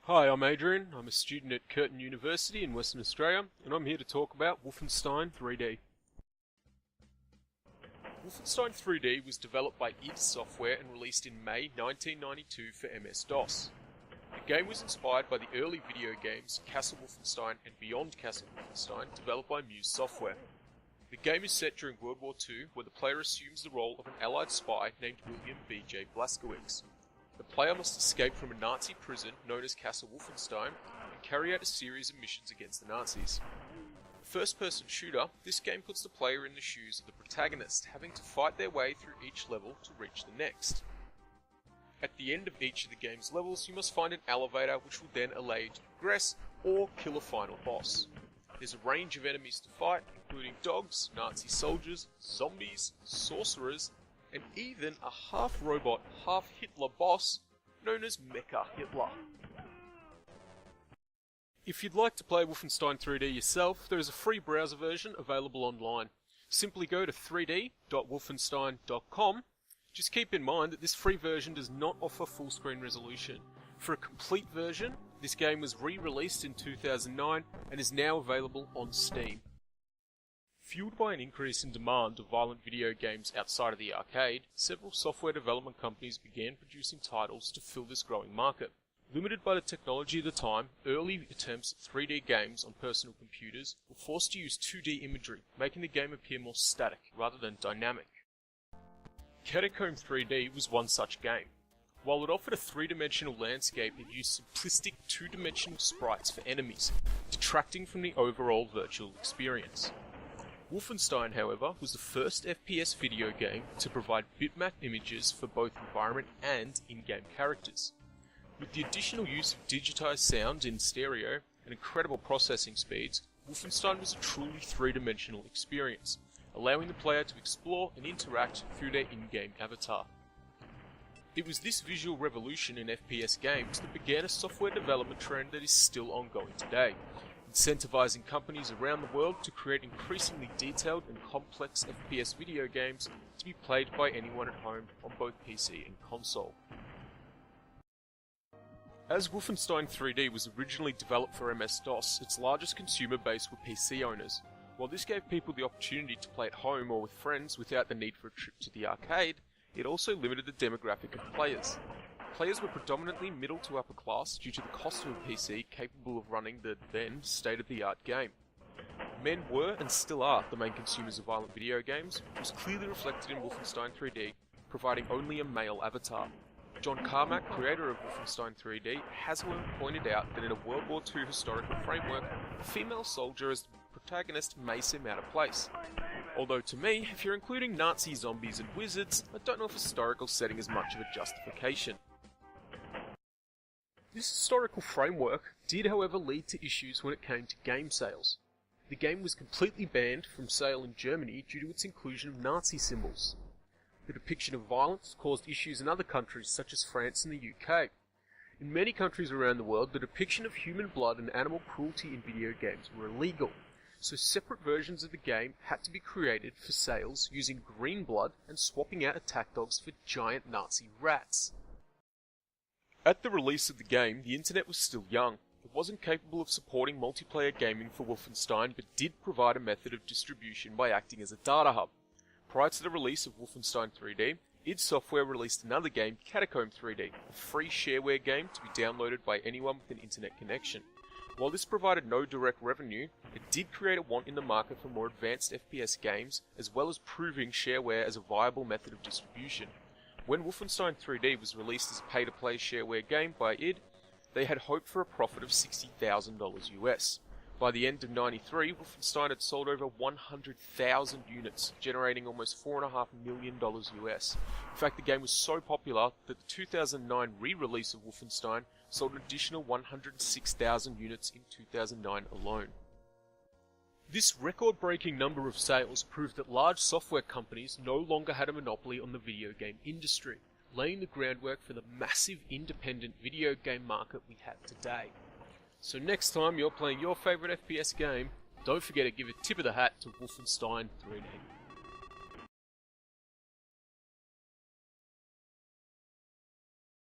Hi, I'm Adrian. I'm a student at Curtin University in Western Australia, and I'm here to talk about Wolfenstein 3D. Wolfenstein 3D was developed by id Software and released in May 1992 for MS-DOS. The game was inspired by the early video games Castle Wolfenstein and Beyond Castle Wolfenstein developed by Muse Software. The game is set during World War II, where the player assumes the role of an Allied spy named William B.J. Blazkowicz. The player must escape from a Nazi prison known as Castle Wolfenstein and carry out a series of missions against the Nazis. First-person shooter, this game puts the player in the shoes of the protagonist, having to fight their way through each level to reach the next. At the end of each of the game's levels, you must find an elevator which will then allow you to progress or kill a final boss. There's a range of enemies to fight, including dogs, Nazi soldiers, zombies, sorcerers, and even a half-robot, half-Hitler boss known as Mecha Hitler. If you'd like to play Wolfenstein 3D yourself, there is a free browser version available online. Simply go to 3d.wolfenstein.com. Just keep in mind that this free version does not offer full screen resolution. For a complete version, this game was re-released in 2009 and is now available on Steam. Fueled by an increase in demand of violent video games outside of the arcade, several software development companies began producing titles to fill this growing market. Limited by the technology of the time, early attempts at 3D games on personal computers were forced to use 2D imagery, making the game appear more static rather than dynamic. Catacomb 3D was one such game. While it offered a three-dimensional landscape, it used simplistic two-dimensional sprites for enemies, detracting from the overall virtual experience. Wolfenstein, however, was the first FPS video game to provide bitmap images for both environment and in-game characters. With the additional use of digitized sound in stereo and incredible processing speeds, Wolfenstein was a truly three-dimensional experience, allowing the player to explore and interact through their in-game avatar. It was this visual revolution in FPS games that began a software development trend that is still ongoing today, incentivizing companies around the world to create increasingly detailed and complex FPS video games to be played by anyone at home on both PC and console. As Wolfenstein 3D was originally developed for MS-DOS, its largest consumer base were PC owners. While this gave people the opportunity to play at home or with friends without the need for a trip to the arcade, it also limited the demographic of players. Players were predominantly middle to upper class due to the cost of a PC capable of running the then state-of-the-art game. Men were and still are the main consumers of violent video games, which was clearly reflected in Wolfenstein 3D, providing only a male avatar. John Carmack, creator of Wolfenstein 3D, has however pointed out that in a World War II historical framework, a female soldier as the protagonist may seem out of place. Although to me, if you're including Nazi zombies and wizards, I don't know if historical setting is much of a justification. This historical framework did however lead to issues when it came to game sales. The game was completely banned from sale in Germany due to its inclusion of Nazi symbols. The depiction of violence caused issues in other countries such as France and the UK. In many countries around the world, the depiction of human blood and animal cruelty in video games were illegal, so separate versions of the game had to be created for sales using green blood and swapping out attack dogs for giant Nazi rats. At the release of the game, the internet was still young. It wasn't capable of supporting multiplayer gaming for Wolfenstein, but did provide a method of distribution by acting as a data hub. Prior to the release of Wolfenstein 3D, id Software released another game, Catacomb 3D, a free shareware game to be downloaded by anyone with an internet connection. While this provided no direct revenue, it did create a want in the market for more advanced FPS games, as well as proving shareware as a viable method of distribution. When Wolfenstein 3D was released as a pay-to-play shareware game by id, they had hoped for a profit of $60,000 US. By the end of '93, Wolfenstein had sold over 100,000 units, generating almost $4.5 million US. In fact, the game was so popular that the 2009 re-release of Wolfenstein sold an additional 106,000 units in 2009 alone. This record-breaking number of sales proved that large software companies no longer had a monopoly on the video game industry, laying the groundwork for the massive independent video game market we have today. So next time you're playing your favourite FPS game, don't forget to give a tip of the hat to Wolfenstein 3D.